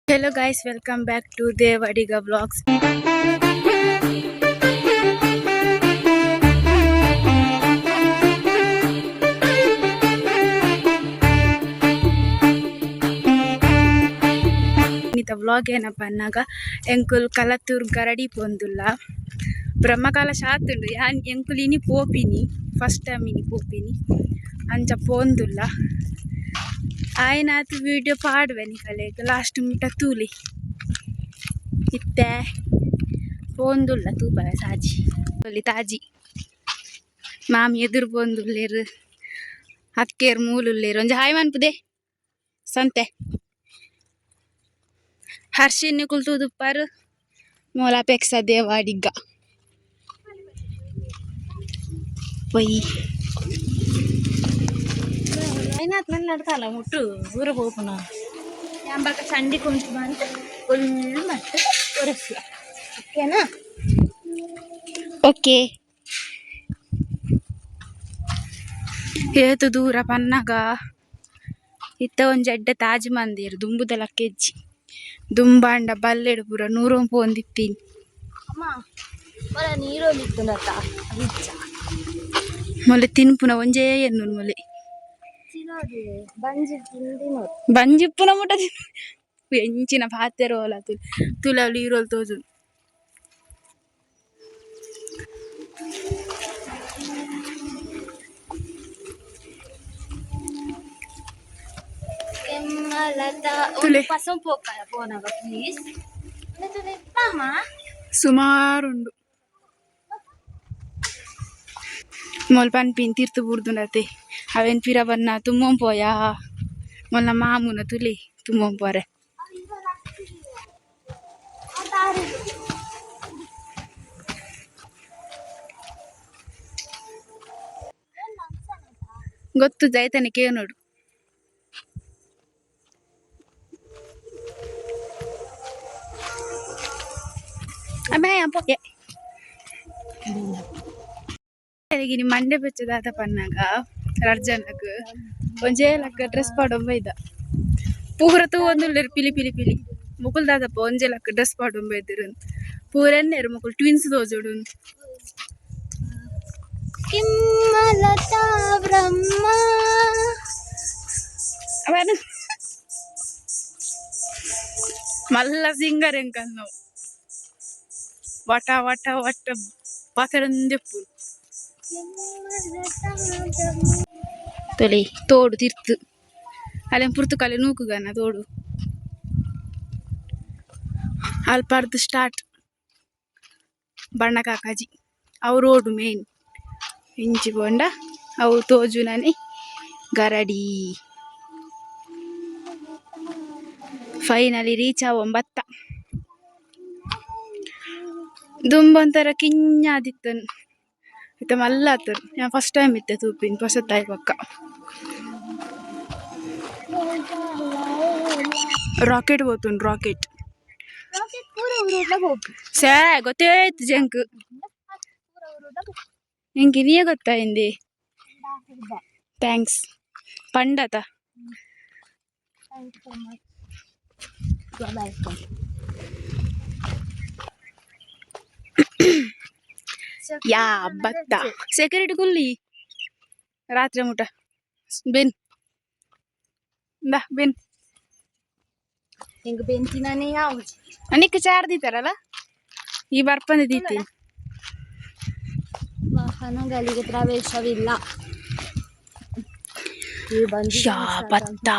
Hello guys, welcome back to Devadiga Vlogs. Nita vlog ಏನಪ್ಪ ಅನ್ನಾಗ ಎಂಕುಲ್ ಕಲತ್ತೂರ್ ಗರಡಿ ಪೊಂದುಲ್ಲ ಬ್ರಹ್ಮಕಾಲ ಶಾತುಂಡು ಯಾನ್ ಎಂಕುಲ್ ಇನಿ ಪೋಪಿನಿ ಫಸ್ಟ್ ಟೈಮ್ ಇನಿ ಪೋಪಿನಿ ಅಂಚ ಪೋಂದುಲ್ಲ ಆಯ್ನಾತು ವಿಡಿಯೋ ಪಾಡ್ವೆನಿ ಕಲೆಗ್ ಲಾಸ್ಟ್ ಮುಟ ತೂಲಿ ಇತ್ತೆ ಪೋಂದುಲ್ಲ ತೂಪಗ ಸಾಜಿ ತೊಲಿ ತಾಜಿ ಮಾಮಿ ಎದುರು ಪೋಂದುಲ್ಲೇರು ಅಕ್ಕೇರು ಮೂಲುಲ್ಲೇರು ಒಂಜಿ ಹಾಯ್ ಮನ್ಪುದೆ ಸಂತೆ ಹರ್ಷಿನಿ ಕುಲ್ತುದುಪ್ಪರು ಮೂಲಾಪೇಕ್ಷ ದೇವಾಡಿಗ ಪೊಯ್ అయినాత్ మన నడకాల ముట్టు ఊర పోకున్నా యాంబక సండి కొంచెం అంటే ఒళ్ళు మట్టు ఒరసి ఓకేనా ಓಕೆ ಏತು ದೂರ ಪನ್ನಗ ಇತ್ತ ಒಂಜಿ ಎಡ್ಡೆ ತಾಜ್ ಮಂದಿರ್ ದುಂಬುದ ಲಕ್ಕೆಜ್ಜಿ ದುಂಬಾಂಡ ಬಲ್ಲೆಡು ಪೂರ ನೂರೊಂಪು ಒಂದಿತ್ತೀನಿ ಅಮ್ಮ ಮರ ನೀರು ಮಿತ್ತುನತ ರಿಚ್ಚ ಮೊಲೆ ತಿನ್ಪುನ ಒಂಜೇ ಎನ್ನು ಮೊಲೆ ತಿನ್ನೋದು ಬಂಜಿ ತಿಂದಿನೋ ಬಂಜಿಪ್ಪುನ ಮುಟ ಎಂಚಿನ ಪಾತೆರೋಲ ತುಲಲು ಈರೋಲ್ ತೋಜು ಕೆಮ್ಮಲತಾ ತುಲೆ ಪಸಂ ಪೋಕಲ ಪೋನಗ ಪ್ಲೀಸ್ ತುಲೆ ಪಾಮ ಸುಮಾರುಂಡು ಮೊಲ್ ಪನ್ಪಿನ್ ತಿರ್ತು ಬುರ್ದುಂಡತೆ ಅವೆನ್ ಪಿರ ಬನ್ನ ತುಮ್ಮೊಂ ಪೋಯಾ ಮೊಲ್ಲ ಮಾಮುನ ತುಲಿ ತುಮ್ಮೊಂ ಪೋರೆ ಗೊತ್ತು ಜೈತನೆ ಕೇವ್ ನೋಡು ಅಬ್ಬೇ ಅಪ್ಪ ಗಿನಿ ಮಂಡೆ ಬೆಚ್ಚದಾತ ಪನ್ನಾಗ ರಡ್ಜನಕ್ ಒಂಜೇ ಲಕ್ಕ ಡ್ರೆಸ್ ಪಾಡೊಂಬೈದ ಪೂರತು ಒಂದುಲ್ಲೇರು ಪಿಲಿ ಪಿಲಿ ಪಿಲಿ ಮುಕುಲ್ ದಾದಪ್ಪ ಒಂಜೇ ಲಕ್ಕ ಡ್ರೆಸ್ ಪಾಡೊಂಬೈದಿರು ಪೂರೆನ್ನೇರು ಮುಕುಲ್ ಟ್ವಿನ್ಸ್ ತೋಜುಡು ಕೆಮ್ಮಲತಾ ಬ್ರಹ್ಮ ಅವನು ಮಲ್ಲ ಸಿಂಗರ್ ಎಂಕಲ್ ನಾವು ವಟ ವಟ ವಟ ಪಾತರಂದೆಪ್ಪು ತೊಲಿ ತೋಡು ತಿರ್ತು ಅಲ್ಲೇನು ಪುರ್ತುಕಲೆ ನೂಕುಗನ ತೋಡು ಅಲ್ಪಾರ್ದು ಸ್ಟಾರ್ಟ್ ಬಣ್ಣ ಕಾಕಾಜಿ ಅವು ರೋಡು ಮೇನ್ ಇಂಚಿ ಬೋಂಡ ಅವು ತೋಜುನನೆ ಗರಡಿ ಫೈನಲಿ ರೀಚ್ ಒಂಬತ್ತ ದುಂಬೊಂಥರ ಕಿഞ്ഞಾದಿತ್ತನು ಇತ್ತ ಮಲ್ಲ ಆತರು ನಾನು ಫಸ್ಟ್ ಟೈಮ್ ಇತ್ತೆ ತೂಪಿನ ಹೊಸತಾಯಿ ಪಕ್ಕ ರಾಕೆಟ್ ಹೋಗ್ತುಂಡು ರಾಕೆಟ್ ಸೇ ಗೊತ್ತಾಯ್ತು ಜಂಕ್ ನಿಂಗೆ ನೀಯೇ ಗೊತ್ತಾ ಹಿಂದಿ ಥ್ಯಾಂಕ್ಸ್ ಪಂಡತ ಯಾ ಬತ್ತ ಸೆಕ್ಯೂರಿಟಿ ಕುಲ್ಲಿ ರಾತ್ರಿ ಮುಟ ಬೆನ್ ಬಾ ಬೆನ್ ಹೆಂಗ ಬೆಂತಿನೇ ಯಾವುದು ಅನಿಕ್ಕ ಚಾರ್ ದಿತ್ತಾರಲ್ಲ ಈ ಬರ್ಪಂದ ದಿತ್ತೀನಿ ವಾಹನಗಳಿಗೆ ಪ್ರವೇಶವಿಲ್ಲ ಬತ್ತ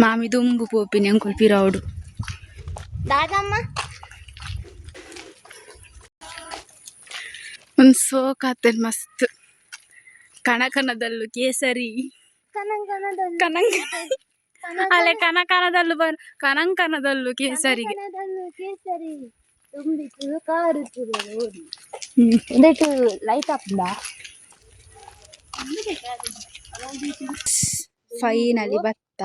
ಮಾಮಿ ದುಂಬು ಪೋಪಿನಿ ಅಂಕುಲ್ ಪಿರೌಡು ದಾದಮ್ಮ ಒಂದು ಸೋಕಾತನ್ ಮಸ್ತ್ ಕಣಕನದಲ್ಲೂ ಕೇಸರಿ ಕನಂಕ ಅಲ್ಲೇ ಕನಕನದಲ್ಲೂ ಕನಂಕನದಲ್ಲೂ ಕೇಸರಿಗೆ ಕೇಸರಿ ತುಂಬಿತು ಕಾರುತ್ತಿದೆ ಲೈಟ್ ಹಾಕ್ದ ಫೈನಲಿ ಬತ್ತ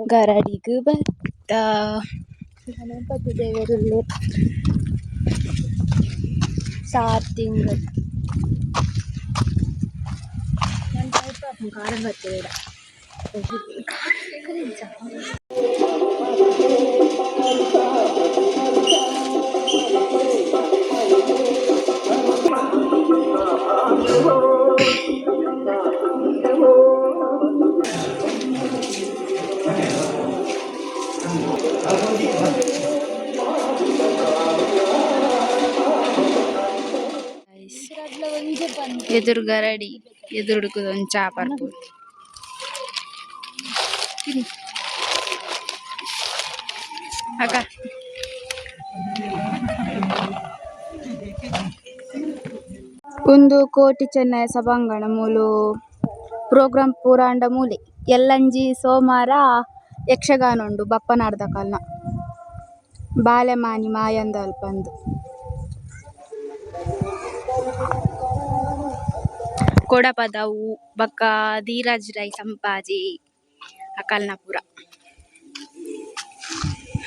ಗರಡಿಗೂ ಬತ್ತ ಗಣಪತಿ ದೇವರಲ್ಲಿ ಸ್ಟಾರ್ಟಿಂಗ್ ನಾನು ಕಾರಣ ಬರ್ತೇವೆ ಎದುರು ಗರಡಿ ಎದುರುಡುಕುದು ಒಂದು ಚಾ ಬರ್ಪು ಅಕ್ಕ ಒಂದು ಕೋಟಿ ಚೆನ್ನೈ ಸಭಾಂಗಣ ಮೂಲು ಪ್ರೋಗ್ರಾಮ್ ಪೂರಾಂಡ ಮೂಲೆ ಎಲ್ಲಂಜಿ ಸೋಮವಾರ ಯಕ್ಷಗಾನ ಉಂಡು ಬಪ್ಪನಾರ್ದ ಕಾಲ್ನ ಬಾಲೆಮಾನಿ ಮಾಯಂದ ಅಲ್ಪಂದು ಕೊಡಪದವು ಬಕ್ಕ ಧೀರಾಜ್ ರೈ ಸಂಪಾಜಿ ಅಕಲ್ನ ಪೂರ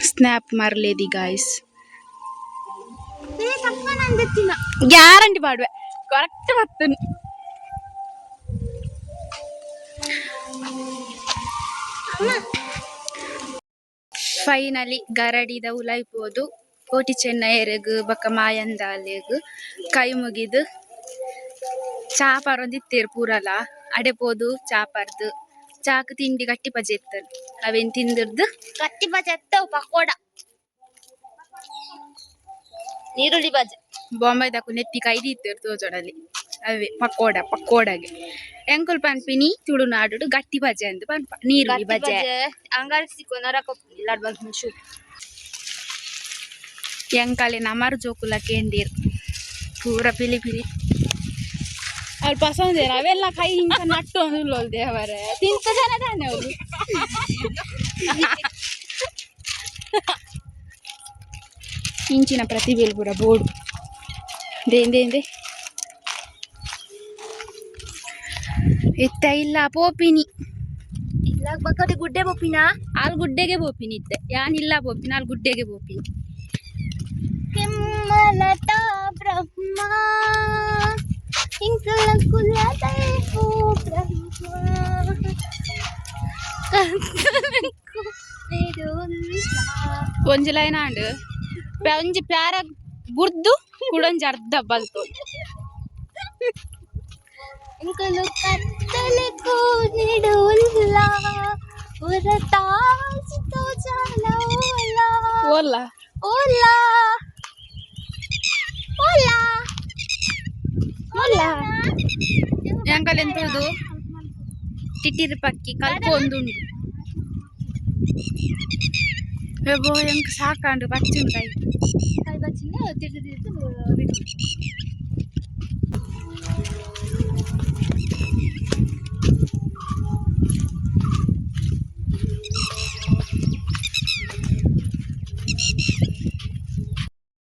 ಸ್ನ್ಯಾಪ್ ಮರ್ಲೇದಿ ಗಾಯ್ಸ್ ಗ್ಯಾರಂಟಿ ಮಾಡುವೆ ಕರೆಕ್ಟ್ ಬರ್ತನು ಫೈನಲಿ ಗರಡಿದ ಉಲೈಪೋದು ಕೋಟಿ ಚೆನ್ನೈಯರ್ಗ್ ಬಕ್ಕ ಮಾಯಂದಾಲೆಗ್ ಕೈ ಮುಗಿದು ಚಾಪಾರೊಂದಿತ್ತೇರು ಪೂರಲ ಅಡೆಪೋದು ಚಾಪಾರ್ದು ಚಾಕ್ ತಿಂಡಿ ಗಟ್ಟಿ ಪಜೆ ಇತ್ತನು ಅವೇನ್ ತಿಂದಿರ್ದು ಗಟ್ಟಿ ಬಜೆ ಎತ್ತವು ಪಕೋಡ ನೀರುಳ್ಳಿ ಬಜೆ ಬಾಂಬೆ ದಕ್ಕು ನೆತ್ತಿ ಕೈದಿ ಇತ್ತೇರು ತೋಜೋಡಲ್ಲಿ ಅವೇ ಪಕ್ಕೋಡಗೆ ಎಂಕುಲ್ ಪನ್ಪಿನಿ ತುಳುನಾಡು ಗಟ್ಟಿ ಬಜೆ ಅಂದು ಪನ್ಪ ನೀರುಳ್ಳಿ ಬಜೆ ಅಂಗಡಿ ಸಿಕ್ಕೋ ನರಕ ಇಲ್ಲಾಡ್ ಬಗ್ಗೆ ಶೂ ಎಂಕಲೆ ನಮರ್ ಜೋಕುಲ ಕೇಂದಿರು ಪೂರ ಪಿಲಿ ಪಿಲಿ ಅವ್ರು ಪಸಂದೇರ ಅವೆಲ್ಲ ಕೈ ಹಿಂಗ ನಟ್ಟು ಅಂದು ದೇವರೇ ತಿಂತ ಜನ ತಾನೆ ಅವರು ಇಂಚಿನ ಪ್ರತಿಭೆಲ್ ಪೂರ ಬೋರ್ಡು ದೇಂದೆ ಎತ್ತ ಇಲ್ಲ ಪೋಪಿನಿ ಇಲ್ಲ ಬಕ್ಕಡೆ ಗುಡ್ಡೆ ಬೊಪ್ಪಿನ ಆಲ್ ಗುಡ್ಡೆಗೆ ಬೋಪಿನಿ ಇತ್ತೆ ಯಾನಿಲ್ಲ ಬೋಪಿನ ಆಲ್ ಗುಡ್ಡೆಗೆ ಬೋಪಿನಿ ಕೆಮ್ಮಲತ ಬ್ರಹ್ಮ ಇಂಕಲ ಕುಲದೇವು ಬ್ರಹ್ಮ ಒಂಜಿ ಲೈನ್ ಆಂಡ್ ಒಂಜಿ ಪ್ಯಾರ ಬುರ್ದು ಕುಡೊಂಜಿ ಅರ್ಧ ಬಲ್ತು ಇಂಕಲು ಕತ್ತಲೆ ಕೂನಿಡುಲ್ಲ ಉರತಾಚಿತೋ ಜಾಲೋಲ ಓಲ್ಲ ಓಲಾ ಓಲಾ ಓಲಾ ಎಂಕಲ್ ಎಂತದು ಟಿಟ್ಟಿರ್ ಪಕ್ಕಿ ಕಲ್ಪು ಒಂದುಂಡು ಎಬೋ ಎಂಕ್ ಸಾಕಾಂಡು ಬಚ್ಚಿನ ಕೈ ಬಚ್ಚಿನ ತಿರ್ದು ಬಿಡು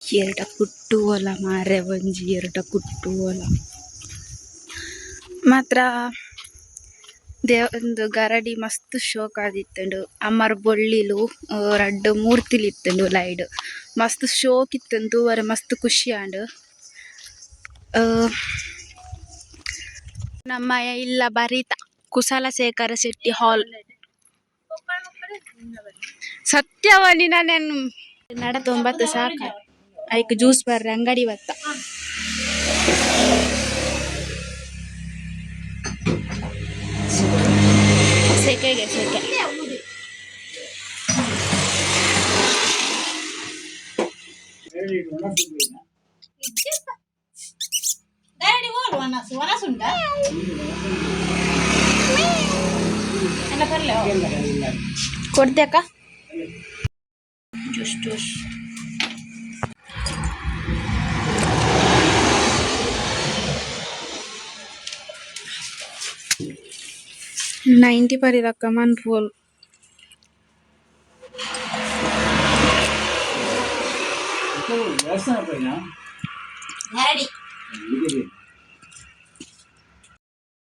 ಎರಡ ಕುಟ್ಟುವಲ ಮಾರೆ ಒಂಜಿ ಎರಡ ಕುಟ್ಟುವಲ ಮಾತ್ರ ಒಂದು ಗರಡಿ ಮಸ್ತ್ ಶೋಕ್ ಆದಿತ್ತಂಡು ಅಮ್ಮರ್ ಬೊಳ್ಳಿಲು ರಡ್ಡ್ ಮೂರ್ತಿಲಿ ಇತ್ತಂಡು ಲೈಡ್ ಮಸ್ತ್ ಶೋಕ್ ಇತ್ತಂದು ಅವರ ಮಸ್ತ್ ಖುಷಿ ಆಂಡು ನಮ್ಮ ಇಲ್ಲ ಬರೀತ ಕುಶಲಶೇಖರ ಶೆಟ್ಟಿ ಹಾಲ್ ಸತ್ಯವನಿ ನಾನು ನಡ 90 ಸಾಕ ಐಕ್ ಜ್ಯೂಸ್ ಬರ್ರೆ ಅಂಗಡಿ ಬತ್ತ ಸೆಕೆಗೆ ಸೆಕೆ ಕೊಡ್ದೆ ಅಕ್ಕ ಜ್ಯೂಸ್ 90 ಪರಿದಕ್ಕ ಮನ್ ರೋಲ್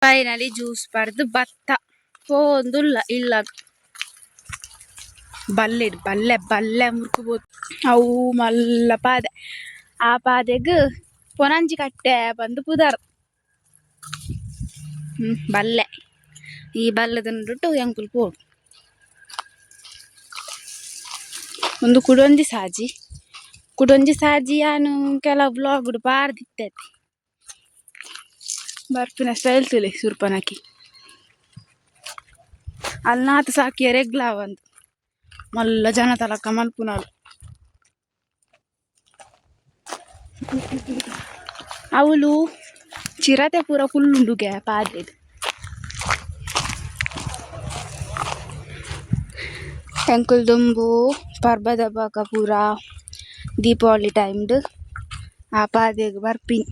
ಫೈನಲಿ ಜ್ಯೂಸ್ ಬರ್ದು ಭತ್ತ ಪೋಂದುಲ್ಲ ಇಲ್ಲ ಬಲ್ಲೆ ಮುರ್ಕುಬೋದು ಅವು ಮಲ್ಲ ಪಾದೆ ಆ ಪಾದೆಗ್ ಪೊನಂಜಿ ಕಟ್ಟೆ ಬಂದು ಪುದರ್ ಬಲ್ಲೆ ಈ ಬಲ್ಲದನ್ನುಟ್ಟು ಎಂಕುಲು ಪೋಡು ಒಂದು ಕುಡೊಂಜಿ ಸಾಜಿ ಯಾನು ಕೆಲವು ಬ್ಲಾಗ್ ಪಾರ್ದಿತ್ತೈತಿ ಬರ್ಪಿನ ಸ್ಟೈಲ್ ತುಲೆ ಸುರ್ಪನಕಿ ಅಲ್ಲಿ ನಾತು ಸಾಕಿಯ ರೆಗ್ಲಾವಂದು ಮಲ್ಲ ಜನ ತಲಕ ಮಲ್ಪುನಾಳು ಅವಳು ಚಿರತೆ ಪೂರ ಫುಲ್ ಉಂಡುಗೆ ಪಾದೇದು ಎಂಕುಲ್ ದುಂಬು ಪರ್ಬದ ಬಾಕ ಪೂರ ದೀಪಾವಳಿ ಟೈಮ್ಡ್ ಆ ಪಾದೆಗ್ ಬರ್ಪಿನ್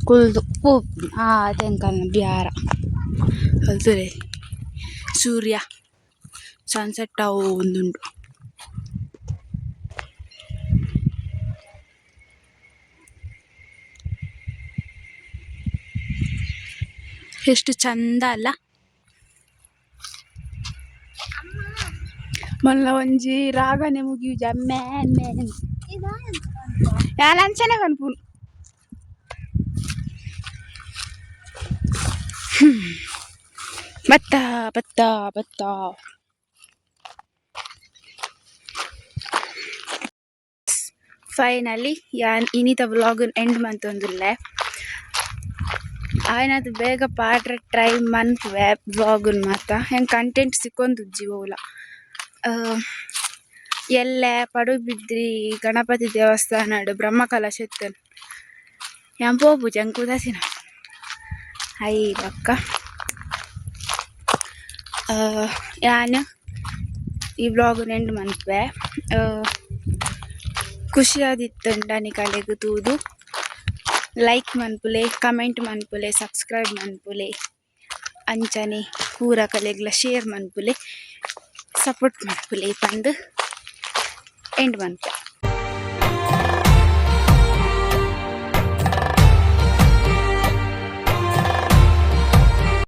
ಕುಲ್ದು ಪೋಪು ತೆಂಕಲ್ನ ಬ್ಯಾರ ಅಲ್ತುಲೆ ಸೂರ್ಯ ಸನ್ಸೆಟ್ ಅವು ಒಂದುಂಡು ಎಷ್ಟು ಚಂದ ಅಲ್ಲ ಮಲ್ಲ ಒಂಜಿ ರಾಗನೆ ಮುಗಿಯುಜ ಮ್ಯಾನ್ ಮ್ಯಾನ್ ಯಾನ್ ಅಂಚನೆ ಕನ್ಪುನು ಬತ್ತ ಬತ್ತ ಬತ್ತ ಫೈನಲಿ ಯಾನ್ ಇನಿತ ವ್ಲಾಗ್ ಎಂಡ್ ಮಂತೊಂದುಲ್ಲೆ ಆಯ್ನದು ಬೇಗ ಪಾಡ್ರೆ ಟ್ರೈ ಮನ್ಪುವೆ ವ್ಲಾಗುನ್ ಮಾತ ಹೆಂಗೆ ಕಂಟೆಂಟ್ ಸಿಕ್ಕೊಂದುಜ್ಜಿ ಓಲ ಎಲ್ಲೆ ಪಡುಬಿದ್ರಿ ಗಣಪತಿ ದೇವಸ್ಥಾನಡ್ ಬ್ರಹ್ಮಕಲಶ ಎತ್ತನ್ ಯಾನ್ ಪೋಪುಜಿ ಅಂಕ್ ಉದಾಸೀನ ಐ ಪಕ್ಕ ಯಾನ್ ಈ ವ್ಲಾಗುನ್ ಎಂಡ್ ಮನ್ಪುವೆ ಖುಷಿಯಾದಿತ್ತಂಡ ಕಲೆಗ್ ತೂದು ಲೈಕ್ ಮನ್ಪುಲೆ ಕಮೆಂಟ್ ಮನ್ಪುಲೆ ಸಬ್ಸ್ಕ್ರೈಬ್ ಮನ್ಪುಲೆ ಅಂಚನೆ ಪೂರ ಕಲೆಗ್ಲ ಶೇರ್ ಮನ್ಪುಲೆ ಸಪೋರ್ಟ್ ಮನ್ಪುಲೆ ಪಂದ್ ಎಂಡ್ ಮನ್ಪೆ.